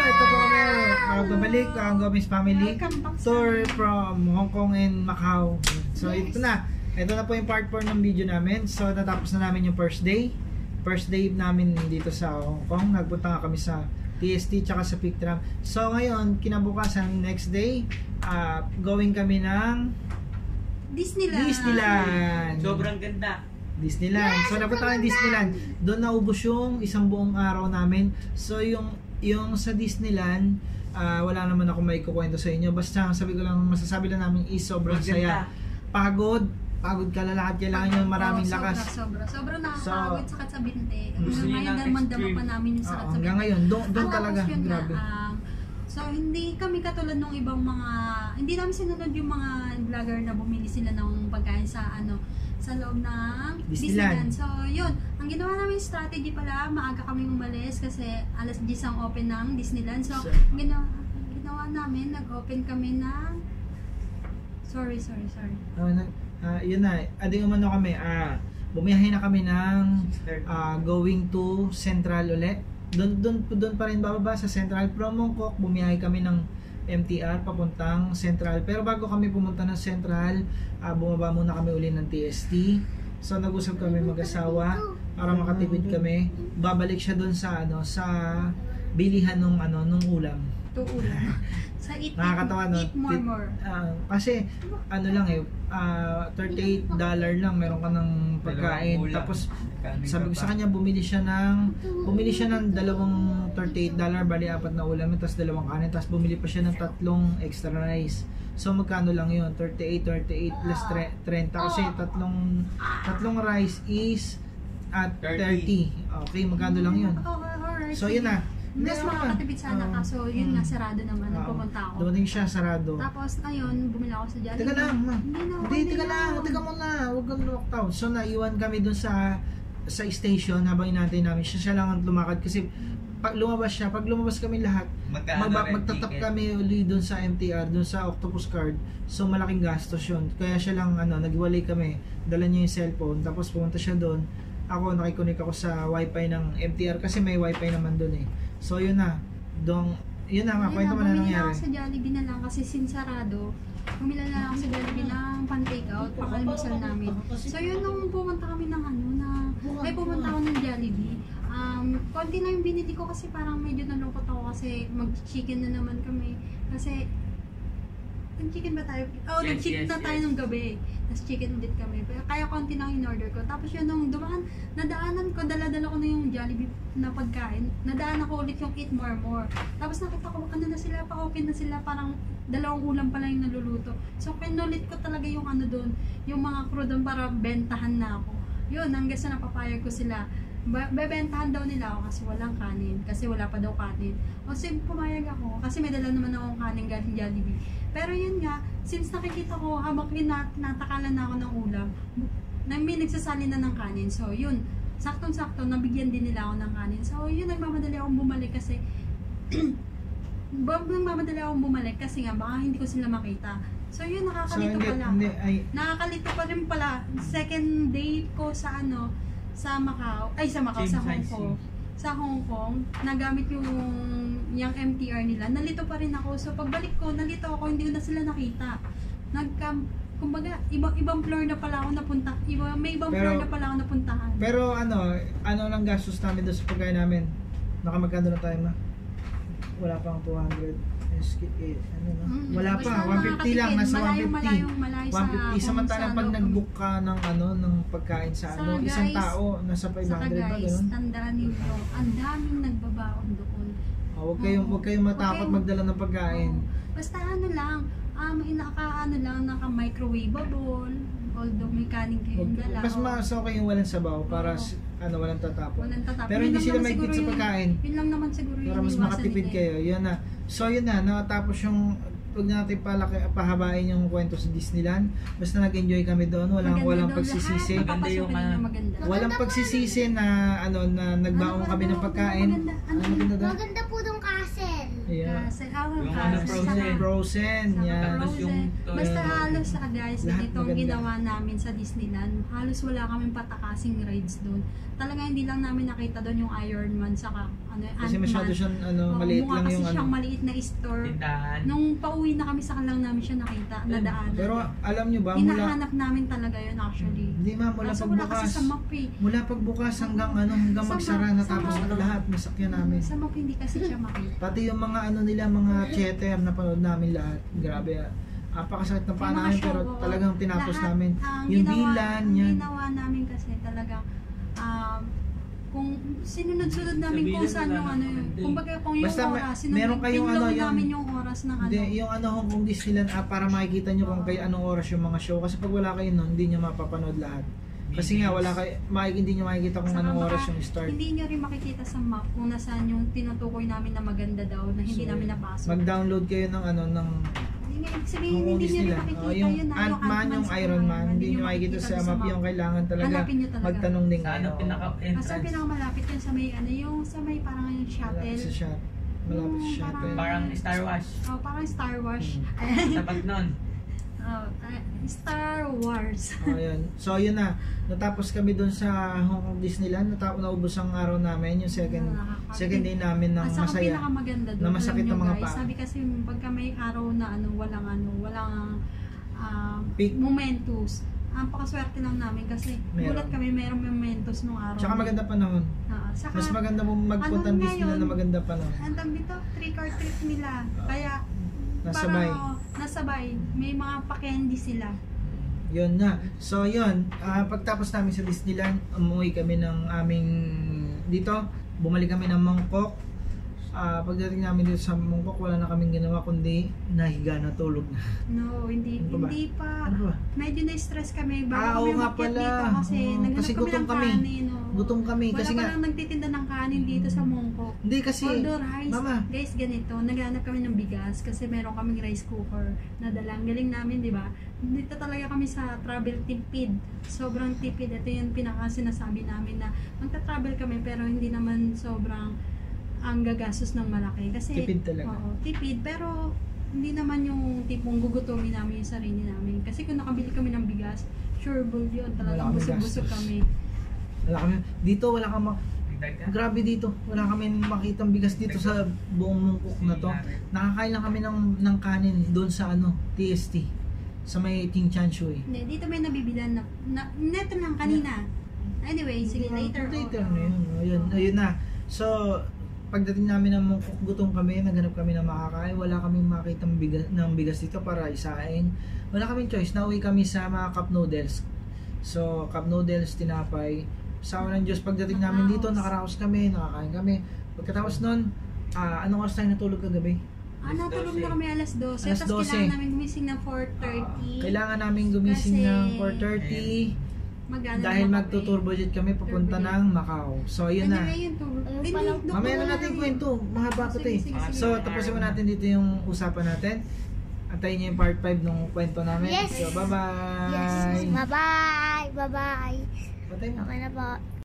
ito po kami babalik ang Gomez Family tour from Hong Kong and Macau. So ito na po yung part 4 ng video namin. So natapos na namin yung first day namin dito sa Hong Kong. Nagpunta kami sa TST tsaka sa Peak Tram. So ngayon, kinabukasan, next day, going kami ng Disneyland. Sobrang ganda. Disneyland. So napunta kami Disneyland. Doon naubos yung isang buong araw namin. So yung sa Disneyland, wala naman ako may kukwento sa inyo. Basta masasabi lang namin is sobrang saya. Pagod ka lalakad, kailangan yung maraming lakas. Sobrang nakakagod, sakit sa binti. Ngayon damang-dama pa namin yung sakit sa binti. Hanggang ngayon, doon talaga. Grabe. So hindi kami katulad ng ibang mga, hindi namin sinunod yung mga vlogger na bumili sila ng pagkain sa loob ng Disneyland. So yun, ang ginawa namin strategy pala, maaga kaming umalis kasi alas 10 ang open ng Disneyland. So ang ginawa namin, nag-open kami ng sorry. Yun na, ading umano kami, bumiyahe na kami ng going to Central ulit. Doon pa rin bababa sa Central from Mongkok, bumiyahe kami ng MTR papuntang Central. Pero bago kami pumunta ng Central, bumaba muna kami uli ng TST. So nag-usap kami mag-asawa para makatipid kami. Babalik siya doon sa sa bilihan nung ulam. Sa nakakatawa, no? Eat more. Kasi $38 lang meron ka ng pagkain. Tapos sabi ko sa kanya, bumili siya ng dalawang $38, bali 4 na ulam, tapos 2 kanin, tapos bumili pa siya ng 3 extra rice. So magkano lang yun? 38 plus 30 kasi tatlong rice is at 30. Okay, magkano lang yun? So yun na. Mas makakatipid sana kaso yun nga, sarado naman. Pumunta ako. Dumating siya, sarado. Tapos ayun, bumili ako sa Jollibee. Teka lang, ma. Teka muna. Huwag kang lockdown. So naiwan kami dun sa station habang inantay namin. Siya lang ang lumakad kasi pag lumabas kami lahat, magtatap kami uli dun sa MTR, dun sa Octopus Card. So malaking gastos yun. Kaya siya lang, nagwalay kami. Dala niya yung cellphone. Tapos pumunta siya dun. Ako, nakikonik ako sa wifi ng MTR kasi may wifi naman dun eh. So yun na, kwento mo na nangyari. Bumili na ako sa Jollibee na lang kasi sinsarado. Bumili na lang ako sa Jollibee ng pan-takeout, pang-almusal namin. So yun, nung pumunta kami ng pumunta ako ng Jollibee. Konti lang yung binili ko kasi parang medyo nalungkot ako kasi mag-chicken na naman kami. Kasi nag-chicken ba tayo? Nag-chicken na tayo nung gabi. Tapos chicken ulit kami. Kaya konti lang in-order ko. Tapos yun, nung nadaanan ko, dala-dala ko na yung Jollibee na pagkain. Nadaanan ko ulit yung Eat More. Tapos nakita ko, na sila, pa-open na sila. Parang 2 ulam pala yung naluluto. So, pinulit ko talaga yung doon, yung mga crew doon para bentahan na ako. Yun, hanggang sa napapayag ko sila. Bebentahan daw nila ako kasi walang kanin. Kasi wala pa daw kanin. O sige, pumayag ako. Kasi may dala naman akong kanin galing Jollibee. Pero yun nga, since nakikita ko, habang natakalan na ako ng ulam, may nagsasali na ng kanin. So yun, saktong-sakto, nabigyan din nila ako ng kanin. So yun, nagmamadali akong bumalik kasi nga, baka hindi ko sila makita. So yun, nakakalito pala. Nakakalito pa rin pala. Second day ko sa Macau, sa Hong Kong, nagamit yung MTR nila. Nalito pa rin ako. So pagbalik ko, nalito ako, hindi ko na sila nakita. Kumbaga, ibang floor na pala ako napunta. May ibang floor na pala ako napuntahan. Pero ano lang gastos namin doon sa pagkain namin? Nakamagkano na tayo na? Wala pang 200. Wala pa, 150 lang, nasa 150. 150 samantalang pag nag-book ka ng pagkain sa isang tao, nasa 500 ba gano'n? Tandaan niyo, ang daming nagbabaon doon. Huwag kayong matakot magdala ng pagkain. Basta naka-microwavable, although may kanin kayong dala. Mas okay yung walang sabaw para walang tatapon. Pero hindi sila maigit sa pagkain. Yun lang naman siguro yung para mas makatipid kayo. Yun na. So yun na, natapos yung huwag natin pahabain yung kwento sa Disneyland. Basta nag-enjoy kami doon, walang pagsisisi. Walang pagsisisi na na nagbaon kami ng pagkain. Maganda po yung castle. Yeah. Frozen. Yan. Basta halos guys, ganitong ginawa namin sa Disneyland. Halos wala kaming patakasing rides doon. Talaga hindi lang namin nakita doon yung Iron Man saka Kasi masyado siyang maliit lang yung kasi siyang maliit na store. Tindahan. Nung pauwi na kami sa lang namin siya nakita, nadaan. Pero alam nyo ba, hinahanap namin talaga yun actually. Hindi ma'am, mula Kaso wala kasi pagbukas. sa map eh. Mula pagbukas hanggang hanggang Sa magsara map, natapos sa map. lahat masakyan namin. Sa map hindi kasi siya makita. Pati yung mga nila, mga theater na panood namin lahat. Grabe. Apakasakit ng paa Yung mga namin show, pero oo. talagang tinapos Lahat, namin. ang Yung ginawa- bilan, ang yan. ginawa namin kasi talagang kung sinunod-sunod namin kung saan yung kumbaga kung yung Basta oras, meron kayong pinload yung- namin yung oras ng Hindi, yung Hong Kong Disneyland para makikita nyo kung kay anong oras yung mga show. Kasi pag wala kayo nun, hindi nyo mapapanood lahat. Kasi nga, wala kayo, hindi nyo makikita kung Saka anong baka oras yung start. Hindi nyo rin makikita sa map kung nasaan yung tinutukoy namin na maganda daw na hindi So, namin napasok. Mag-download kayo ng ng Ibig sabihin, Hong Kong hindi nyo rin Disneyland. makikita Yung yun na Ant-Man, yung sa Iron mga, Man, hindi nyo makikita sa map. Yung kailangan talaga Hanapin nyo talaga. magtanong din Sa kayo. ano, Basta pinaka-entrance. pinakamalapit yan sa may yung sa may parang yung shuttle. Malapit sa shot. Malapit sa shuttle. Parang Star Wars. Oh, parang Star Wars. Tapat nun. Star Wars. Ayan. So, yun na. Natapos kami dun sa Hong Kong Disneyland. Naubos ang araw namin. Yung second day namin ng At saka masaya. pinakamaganda doon. Na masakit alam ang nyo, mga guys, paa. sabi kasi pagka may araw na walang Peak. momentos. Ang pakaswerte lang namin kasi Meron. gulat kami merong momentos nung araw. Tsaka maganda panahon. Saka, Mas maganda mo magpunta ng Ano Disneyland na ngayon? maganda panahon. ang tawag dito, trick or treat nila. Kaya, Nasabay. nasabay. May mga pa-candy sila. Yun na. So, yun. Pagtapos namin sa Disneyland, umuwi kami ng aming dito. Bumalik kami ng Mongkok. Pagdating namin dito sa Mongkok, wala na kaming ginawa kundi nahiga na tulog na. No, hindi Ano ba? hindi pa. Ano ba? Medyo na-stress kami bago Oo kami nga umakyat pala. dito kasi Oo, naghanap kasi kami gutom ng kami. kanin. Oo. Gutom kami. Wala Kasi pa nga, lang nagtitinda ng kanin dito sa Mongkok. hindi kasi, Although rice, Mama, guys, ganito, naghanap kami ng bigas kasi meron kaming rice cooker na dalang. Galing namin, di ba? Dito talaga kami sa travel tipid. Sobrang tipid. Ito yung pinaka sinasabi namin na magta-travel kami pero hindi naman sobrang ang gagastos ng malaki. Kasi, Tipid talaga. Oo, tipid. Pero, hindi naman yung tipong gugutomin namin yung sarili namin. Kasi kung nakabili kami ng bigas, sure bull yun. Talagang Wala kaming busog-busog gastos. kami. wala kami. Dito, wala kang Tigdag ka. grabe dito. Wala kami makitang bigas dito sa buong Mongkok na to. Nakakain lang kami ng kanin doon sa TST. Sa may Ting Chan Shui. Hindi, dito may nabibilan na neto lang kanina. Anyway, sige, later. Later na yun. Ayun na. So, pagdating namin ng Mongkok, gutom kami, naghanap kami ng makakain. Wala kaming makitang bigas dito para isain. Wala kaming choice. Nauwi kami sa mga cup noodles. So, cup noodles, tinapay. Sa ng Diyos, pagdating namin dito, nakaraos kami, nakakain kami. Pagkatapos nun, anong oras tayo natulog kagabi? Natulog na kami alas 12. Alas Tapos 12. kailangan namin gumising ng 4:30. Kailangan namin gumising Kasi, ng 4:30 Magana dahil naman magto-turbojet kami papunta Turbojet. ng Macau. So, yun na. Anyway, yun to. Mamaya na natin kwento, mahaba pa ito eh. Sige, sige, sige. So, tapusin mo natin dito yung usapan natin. Antayin niyo yung part 5 ng kwento namin. Yes. So, bye-bye! Yes. Bye-bye. Bye-bye. Patay mo. Okay na po.